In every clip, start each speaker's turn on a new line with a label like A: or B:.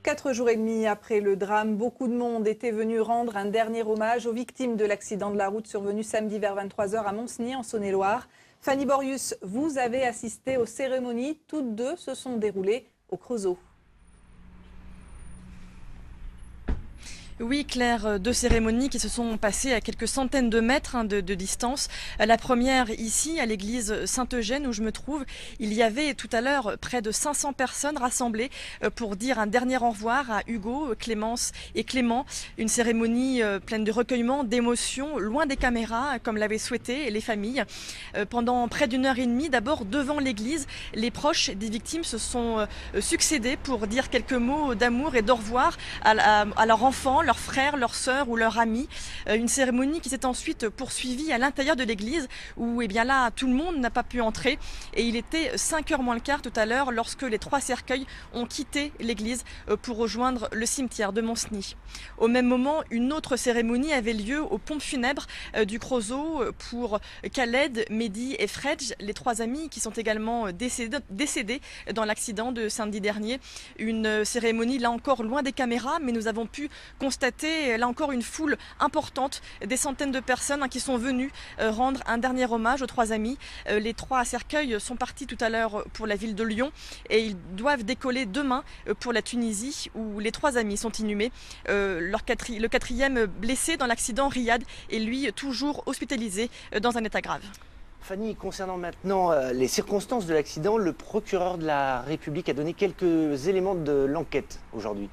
A: 4 jours et demi après le drame, beaucoup de monde était venu rendre un dernier hommage aux victimes de l'accident de la route survenu samedi vers 23 h à Monceny, en Saône-et-Loire. Fanny Borius, vous avez assisté aux cérémonies. Toutes deux se sont déroulées au Creusot.
B: Oui, Claire, deux cérémonies qui se sont passées à quelques centaines de mètres de distance. La première ici, à l'église Saint-Eugène où je me trouve, il y avait tout à l'heure près de 500 personnes rassemblées pour dire un dernier au revoir à Hugo, Clémence et Clément. Une cérémonie pleine de recueillement, d'émotions, loin des caméras, comme l'avaient souhaité les familles. Pendant près d'une heure et demie, d'abord devant l'église, les proches des victimes se sont succédés pour dire quelques mots d'amour et d'au revoir à leurs enfants, leurs frères, leurs sœurs ou leurs amis. Une cérémonie qui s'est ensuite poursuivie à l'intérieur de l'église où là tout le monde n'a pas pu entrer et il était 5h moins le quart tout à l'heure lorsque les 3 cercueils ont quitté l'église pour rejoindre le cimetière de Monceny. Au même moment, une autre cérémonie avait lieu aux pompes funèbres du Creusot pour Khaled, Mehdi et Fredj, les 3 amis qui sont également décédés dans l'accident de samedi dernier. Une cérémonie là encore loin des caméras, mais nous avons pu constater là encore une foule importante, des centaines de personnes qui sont venues rendre un dernier hommage aux 3 amis. Les 3 cercueils sont partis tout à l'heure pour la ville de Lyon et ils doivent décoller demain pour la Tunisie où les 3 amis sont inhumés. Le 4e blessé dans l'accident, Riyad, est lui toujours hospitalisé dans un état grave.
C: Fanny, concernant maintenant les circonstances de l'accident, le procureur de la République a donné quelques éléments de l'enquête aujourd'hui.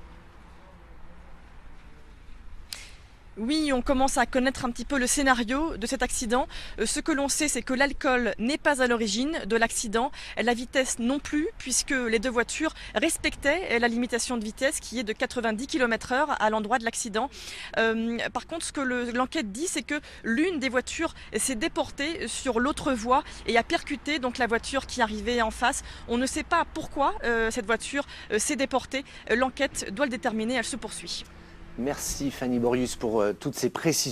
B: Oui, on commence à connaître un petit peu le scénario de cet accident. Ce que l'on sait, c'est que l'alcool n'est pas à l'origine de l'accident, la vitesse non plus, puisque les 2 voitures respectaient la limitation de vitesse qui est de 90 km/h à l'endroit de l'accident. Par contre, ce que l'enquête dit, c'est que l'une des voitures s'est déportée sur l'autre voie et a percuté donc la voiture qui arrivait en face. On ne sait pas pourquoi cette voiture s'est déportée. L'enquête doit le déterminer, elle se poursuit.
C: Merci Fanny Borius pour toutes ces précisions.